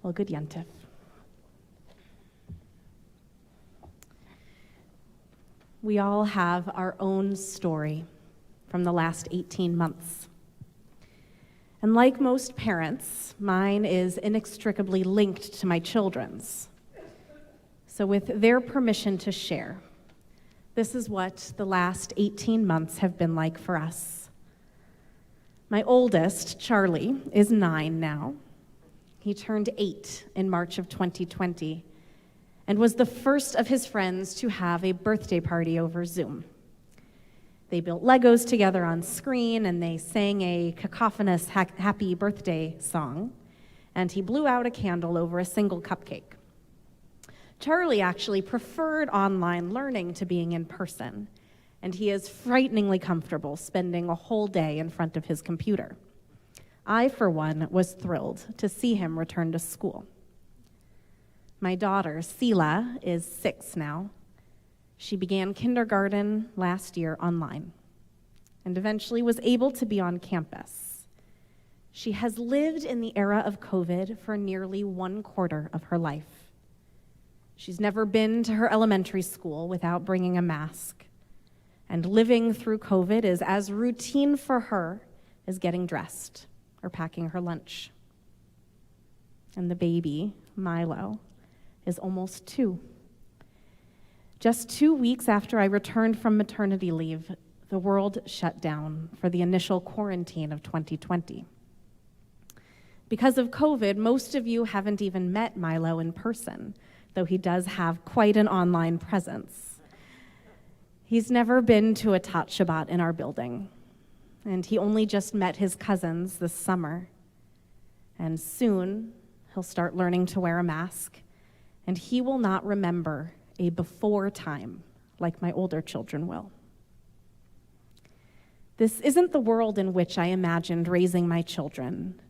Well, good Yentif. We all have our own story from the last 18 months. And like most parents, mine is inextricably linked to my children's. So with their permission to share, this is what the last 18 months have been like for us. My oldest, Charlie, is 9 now. He turned 8 in March of 2020 and was the first of his friends to have a birthday party over Zoom. They built Legos together on screen, and they sang a cacophonous happy birthday song, and he blew out a candle over a single cupcake. Charlie actually preferred online learning to being in person, and he is frighteningly comfortable spending a whole day in front of his computer. I, for one, was thrilled to see him return to school. My daughter, Kehilah, is 6 now. She began kindergarten last year online and eventually was able to be on campus. She has lived in the era of COVID for nearly 1/4 of her life. She's never been to her elementary school without bringing a mask, and living through COVID is as routine for her as getting dressed or packing her lunch. And the baby, Milo, is almost 2. Just 2 weeks after I returned from maternity leave, the world shut down for the initial quarantine of 2020. Because of COVID, most of you haven't even met Milo in person, though he does have quite an online presence. He's never been to a Tat Shabbat in our building, and he only just met his cousins this summer. And soon, he'll start learning to wear a mask, and he will not remember a before time like my older children will. This isn't the world in which I imagined raising my children.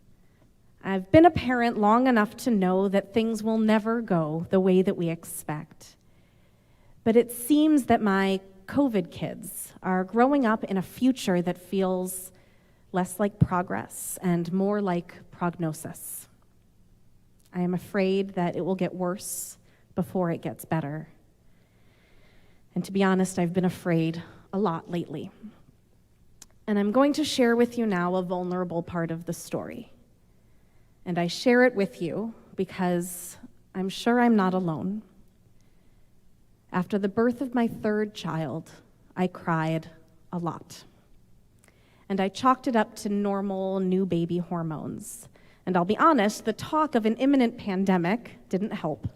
I've been a parent long enough to know that things will never go the way that we expect. But it seems that my COVID kids are growing up in a future that feels less like progress and more like prognosis. I am afraid that it will get worse before it gets better. And to be honest, I've been afraid a lot lately. And I'm going to share with you now a vulnerable part of the story. And I share it with you because I'm sure I'm not alone. After the birth of my 3rd child, I cried a lot. And I chalked it up to normal new baby hormones. And I'll be honest, the talk of an imminent pandemic didn't help.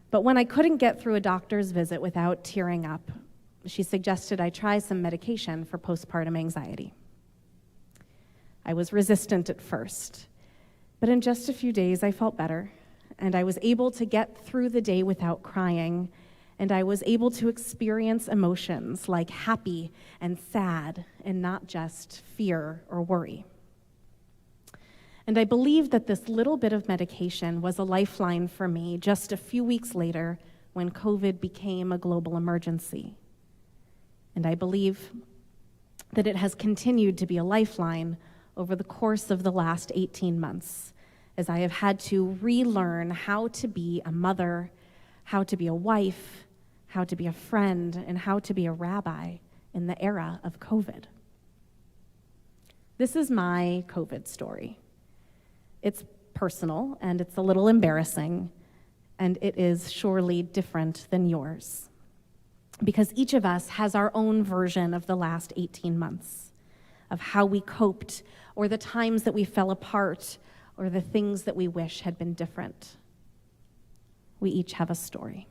But when I couldn't get through a doctor's visit without tearing up, she suggested I try some medication for postpartum anxiety. I was resistant at first, but in just a few days I felt better, and I was able to get through the day without crying, and I was able to experience emotions like happy and sad, and not just fear or worry. And I believe that this little bit of medication was a lifeline for me just a few weeks later when COVID became a global emergency. And I believe that it has continued to be a lifeline over the course of the last 18 months, as I have had to relearn how to be a mother, how to be a wife, how to be a friend, and how to be a rabbi in the era of COVID. This is my COVID story. It's personal, and it's a little embarrassing, and it is surely different than yours, because each of us has our own version of the last 18 months, of how we coped, or the times that we fell apart, or the things that we wish had been different. We each have a story.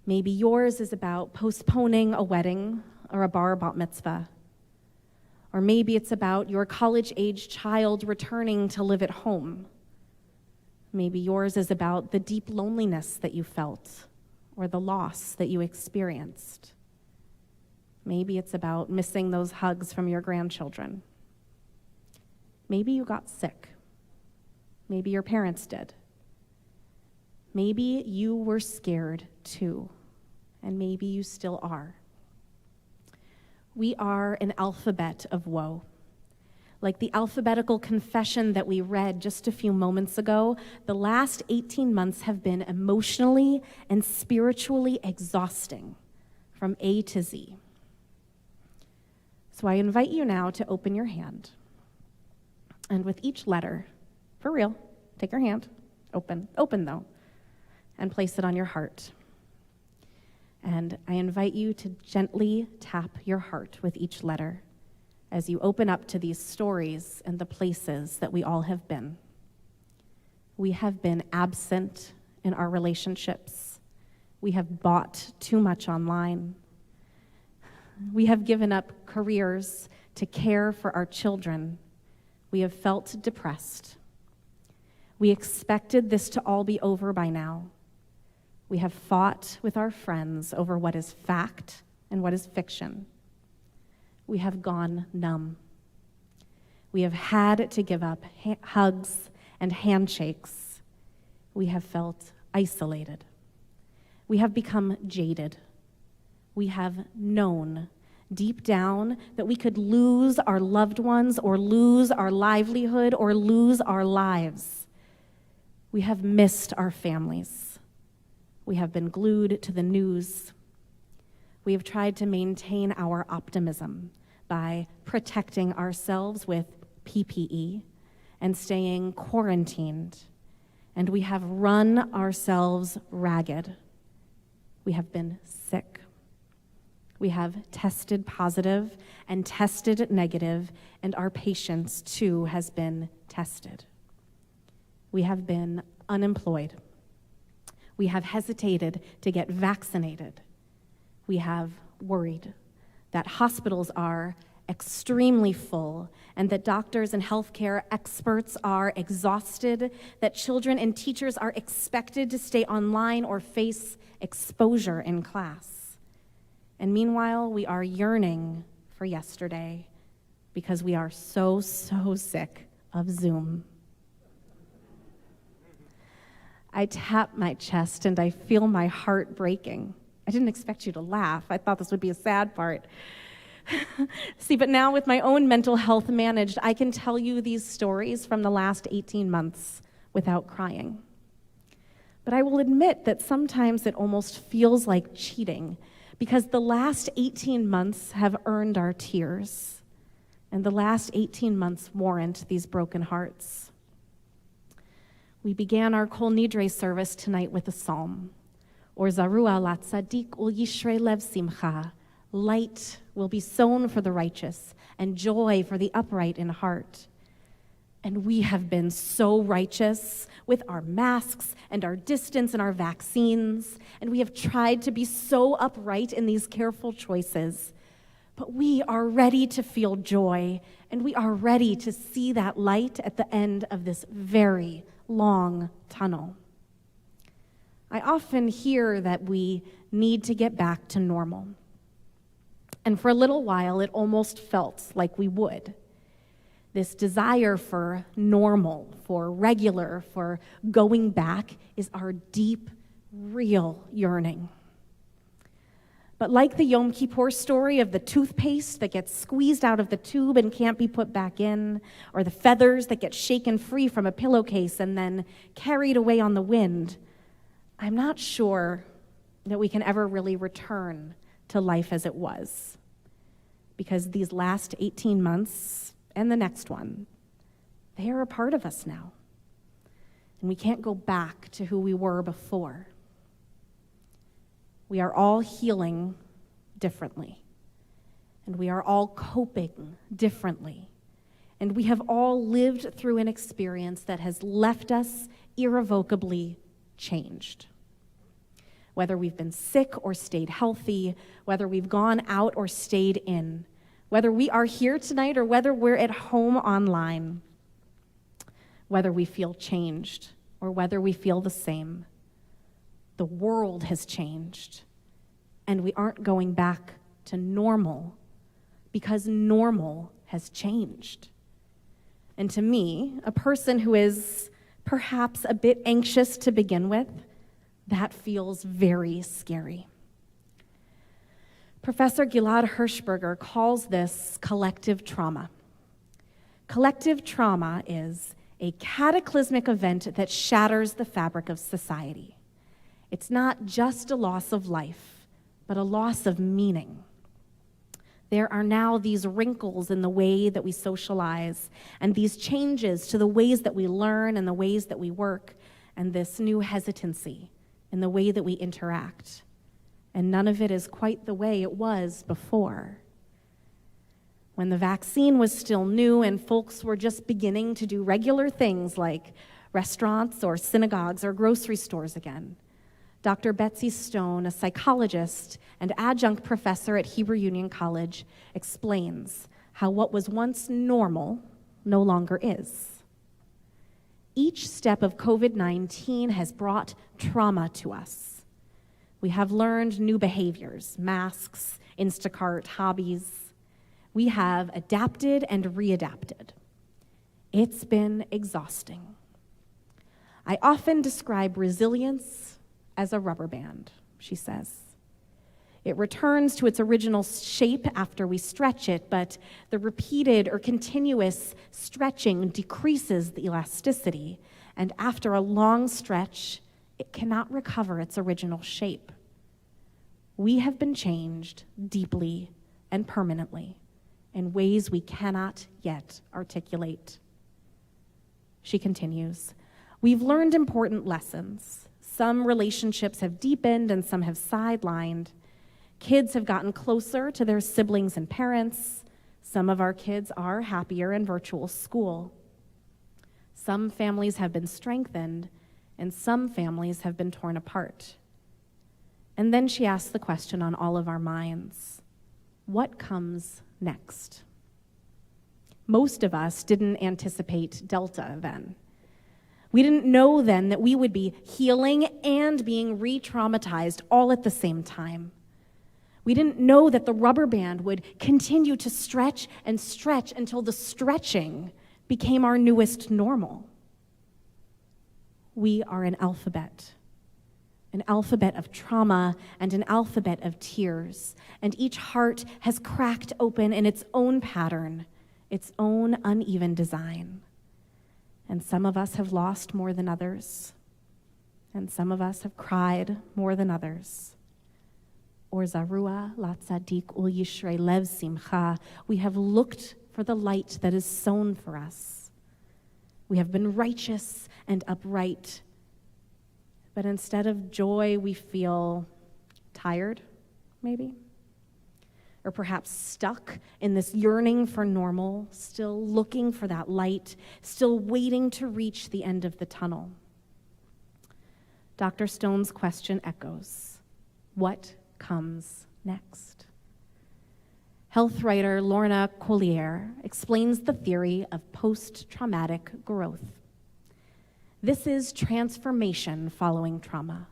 Maybe yours is about postponing a wedding or a bar bat mitzvah. Or maybe it's about your college-age child returning to live at home. Maybe yours is about the deep loneliness that you felt or the loss that you experienced. Maybe it's about missing those hugs from your grandchildren. Maybe you got sick. Maybe your parents did. Maybe you were scared too, and maybe you still are. We are an alphabet of woe, Like the alphabetical confession that we read just a few moments ago, the last 18 months have been emotionally and spiritually exhausting from A to Z. So I invite you now to open your hand. And with each letter, for real, take your hand, open though, and place it on your heart. And I invite you to gently tap your heart with each letter as you open up to these stories and the places that we all have been. We have been absent in our relationships. We have bought too much online. We have given up careers to care for our children. We have felt depressed. We expected this to all be over by now. We have fought with our friends over what is fact and what is fiction. We have gone numb. We have had to give up hugs and handshakes. We have felt isolated. We have become jaded. We have known deep down that we could lose our loved ones or lose our livelihood or lose our lives. We have missed our families. We have been glued to the news. We have tried to maintain our optimism by protecting ourselves with PPE and staying quarantined. And we have run ourselves ragged. We have been sick. We have tested positive and tested negative, and our patience too has been tested. We have been unemployed. We have hesitated to get vaccinated. We have worried that hospitals are extremely full and that doctors and healthcare experts are exhausted, that children and teachers are expected to stay online or face exposure in class. And meanwhile, we are yearning for yesterday because we are so sick of Zoom. I tap my chest and I feel my heart breaking. I didn't expect you to laugh. I thought this would be a sad part. See, but now with my own mental health managed, I can tell you these stories from the last 18 months without crying. But I will admit that sometimes it almost feels like cheating because the last 18 months have earned our tears, and the last 18 months warrant these broken hearts. We began our Kol Nidre service tonight with a psalm. Or Zarua la tzadik ul yishrei lev simcha. Light will be sown for the righteous, and joy for the upright in heart. And we have been so righteous with our masks and our distance and our vaccines, and we have tried to be so upright in these careful choices. But we are ready to feel joy, and we are ready to see that light at the end of this very long tunnel. I often hear that we need to get back to normal. And for a little while, it almost felt like we would. This desire for normal, for regular, for going back is our deep, real yearning. But like the Yom Kippur story of the toothpaste that gets squeezed out of the tube and can't be put back in, or the feathers that get shaken free from a pillowcase and then carried away on the wind, I'm not sure that we can ever really return to life as it was. Because these last 18 months and the next one, they are a part of us now. And we can't go back to who we were before. We are all healing differently. And we are all coping differently. And we have all lived through an experience that has left us irrevocably changed. Whether we've been sick or stayed healthy, whether we've gone out or stayed in, whether we are here tonight or whether we're at home online, whether we feel changed or whether we feel the same, the world has changed, and we aren't going back to normal because normal has changed. And to me, a person who is perhaps a bit anxious to begin with, that feels very scary. Professor Gilad Hirschberger calls this collective trauma. Collective trauma is a cataclysmic event that shatters the fabric of society. It's not just a loss of life, but a loss of meaning. There are now these wrinkles in the way that we socialize, and these changes to the ways that we learn and the ways that we work, and this new hesitancy in the way that we interact. And none of it is quite the way it was before. When the vaccine was still new and folks were just beginning to do regular things like restaurants or synagogues or grocery stores again, Dr. Betsy Stone, a psychologist and adjunct professor at Hebrew Union College, explains how what was once normal no longer is. Each step of COVID-19 has brought trauma to us. We have learned new behaviors, masks, Instacart, hobbies. We have adapted and readapted. It's been exhausting. I often describe resilience as a rubber band, she says. It returns to its original shape after we stretch it, but the repeated or continuous stretching decreases the elasticity, and after a long stretch, it cannot recover its original shape. We have been changed deeply and permanently in ways we cannot yet articulate. She continues, we've learned important lessons. Some relationships have deepened and some have sidelined. Kids have gotten closer to their siblings and parents. Some of our kids are happier in virtual school. Some families have been strengthened, and some families have been torn apart. And then she asks the question on all of our minds, what comes next? Most of us didn't anticipate Delta then. We didn't know then that we would be healing and being re-traumatized all at the same time. We didn't know that the rubber band would continue to stretch and stretch until the stretching became our newest normal. We are an alphabet of trauma and an alphabet of tears, and each heart has cracked open in its own pattern, its own uneven design. And some of us have lost more than others, and some of us have cried more than others. Or zarua la tzadik ul yishrei lev simcha. We have looked for the light that is sown for us. We have been righteous and upright, but instead of joy, we feel tired, maybe? Or perhaps stuck in this yearning for normal, still looking for that light, still waiting to reach the end of the tunnel. Dr. Stone's question echoes, what comes next? Health writer Lorna Collier explains the theory of post-traumatic growth. This is transformation following trauma.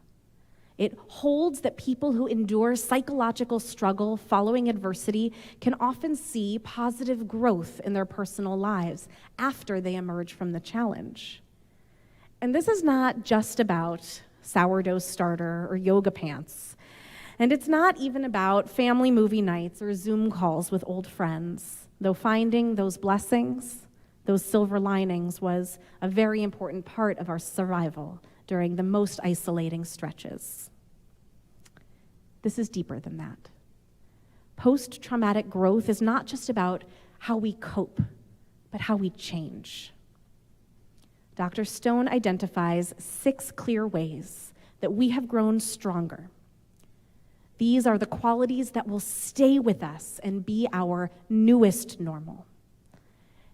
It holds that people who endure psychological struggle following adversity can often see positive growth in their personal lives after they emerge from the challenge. And this is not just about sourdough starter or yoga pants. And it's not even about family movie nights or Zoom calls with old friends, though finding those blessings, those silver linings, was a very important part of our survival during the most isolating stretches. This is deeper than that. Post-traumatic growth is not just about how we cope, but how we change. Dr. Stone identifies 6 clear ways that we have grown stronger. These are the qualities that will stay with us and be our newest normal.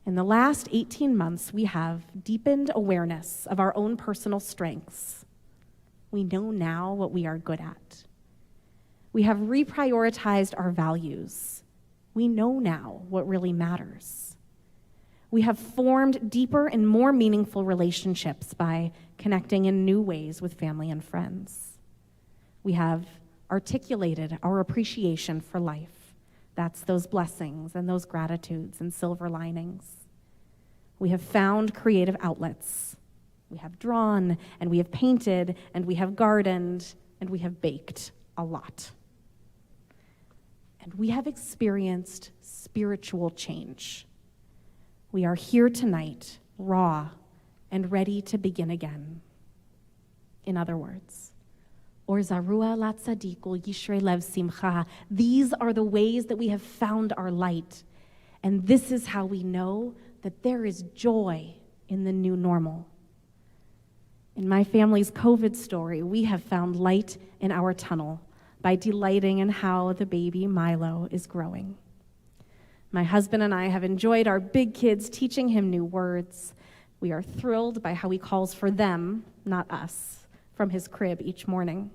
In the last 18 months, we have deepened awareness of our own personal strengths. We know now what we are good at. We have reprioritized our values. We know now what really matters. We have formed deeper and more meaningful relationships by connecting in new ways with family and friends. We have articulated our appreciation for life. That's those blessings and those gratitudes and silver linings. We have found creative outlets. We have drawn, and we have painted, and we have gardened, and we have baked a lot. And we have experienced spiritual change. We are here tonight, raw and ready to begin again. In other words, or zarua la tzadik ul yishrei lev simcha. These are the ways that we have found our light. And this is how we know that there is joy in the new normal. In my family's COVID story, we have found light in our tunnel by delighting in how the baby Milo is growing. My husband and I have enjoyed our big kids teaching him new words. We are thrilled by how he calls for them, not us, from his crib each morning.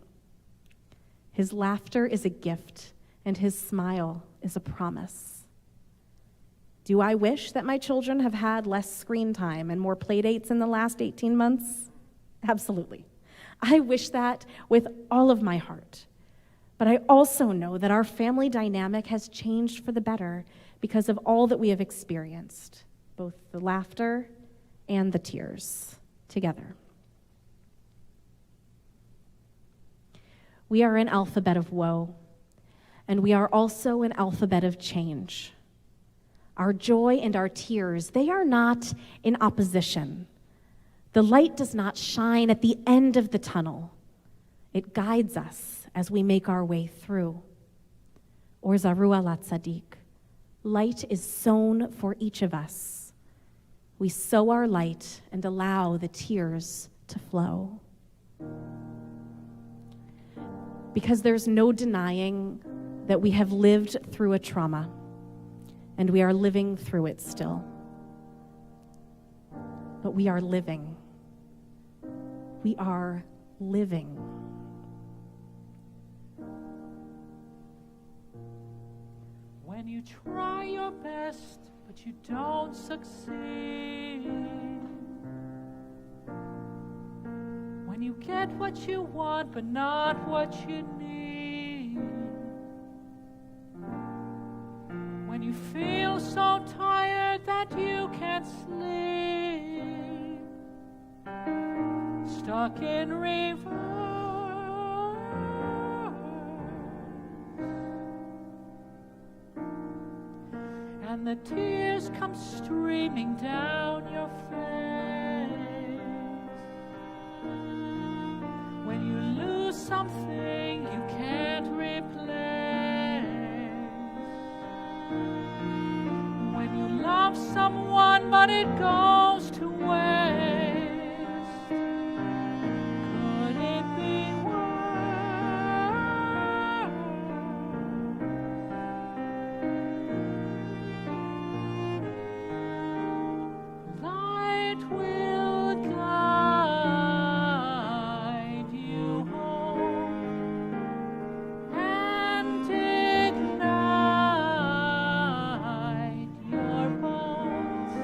His laughter is a gift, and his smile is a promise. Do I wish that my children have had less screen time and more play dates in the last 18 months? Absolutely. I wish that with all of my heart. But I also know that our family dynamic has changed for the better because of all that we have experienced, both the laughter and the tears together. We are an alphabet of woe, and we are also an alphabet of change. Our joy and our tears, they are not in opposition. The light does not shine at the end of the tunnel. It guides us as we make our way through. Or zarua la tzadik. Light is sown for each of us. We sow our light and allow the tears to flow. Because there's no denying that we have lived through a trauma, and we are living through it still. But we are living. We are living. When you try your best, but you don't succeed. When you get what you want, but not what you need. When you feel so tired that you can't sleep. Stuck in reverse. And the tears come streaming down your face. When you lose something you can't replace. When you love someone but it goes to waste. Could it be light will guide you home and ignite your bones,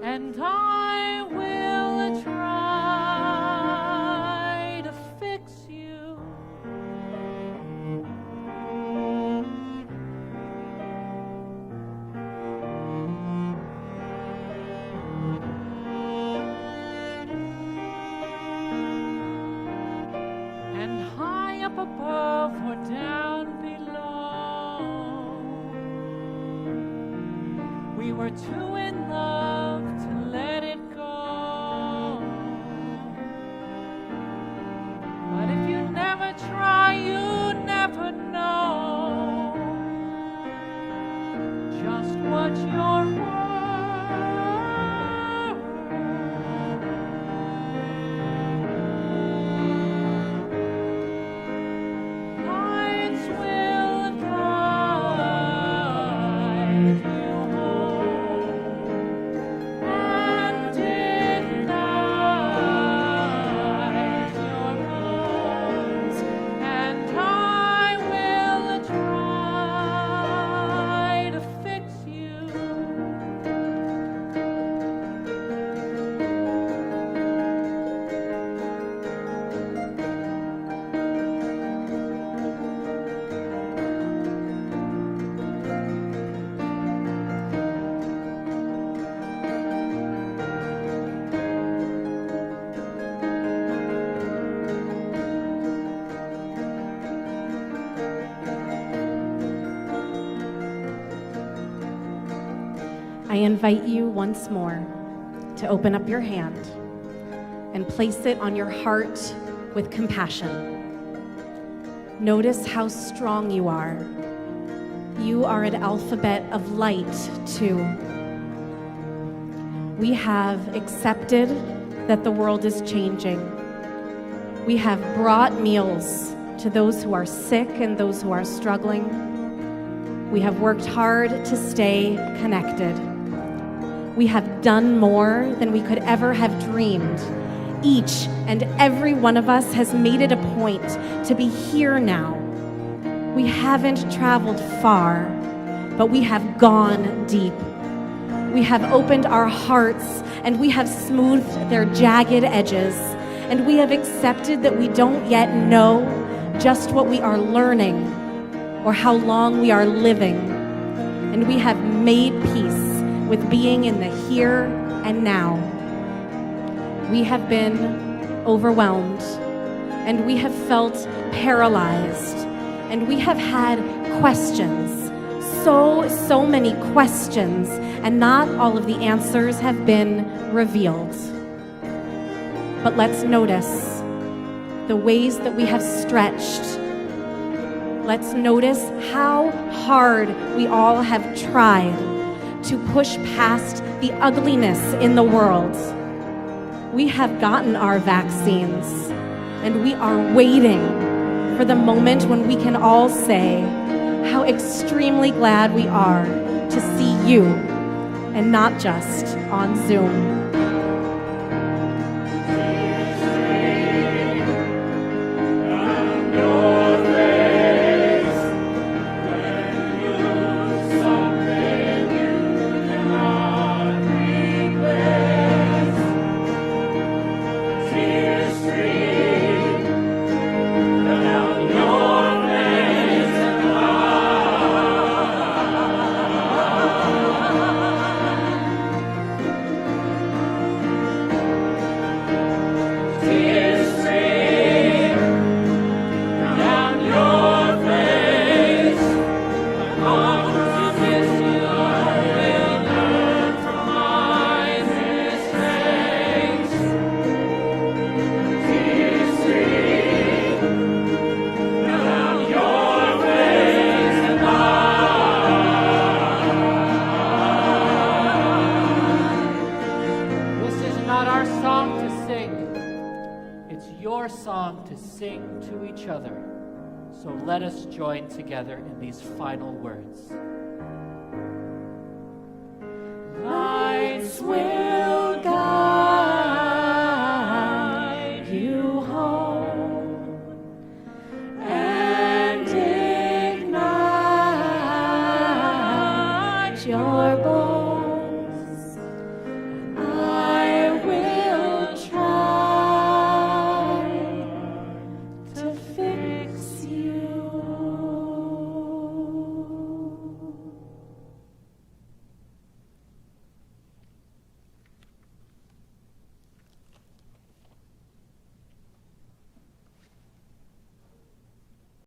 and I will try to fix you. And high up above or down below, we were too in love to let it go. But if you never try, you never know just what you're worth. Lights will guide you home and ignite your bones, and I will try to fix you. I invite you once more to open up your hand and place it on your heart with compassion. Notice how strong you are. You are an alphabet of light, too. We have accepted that the world is changing. We have brought meals to those who are sick and those who are struggling. We have worked hard to stay connected. We have done more than we could ever have dreamed. Each and every one of us has made it a point to be here now. We haven't traveled far, but we have gone deep. We have opened our hearts and we have smoothed their jagged edges, and we have accepted that we don't yet know just what we are learning or how long we are living, and we have made peace with being in the here and now. We have been overwhelmed, and we have felt paralyzed, and we have had questions, so many questions, and not all of the answers have been revealed. But let's notice the ways that we have stretched. Let's notice how hard we all have tried to push past the ugliness in the world. We have gotten our vaccines, and we are waiting for the moment when we can all say how extremely glad we are to see you, and not just on Zoom. Sing to each other. So let us join together in these final words.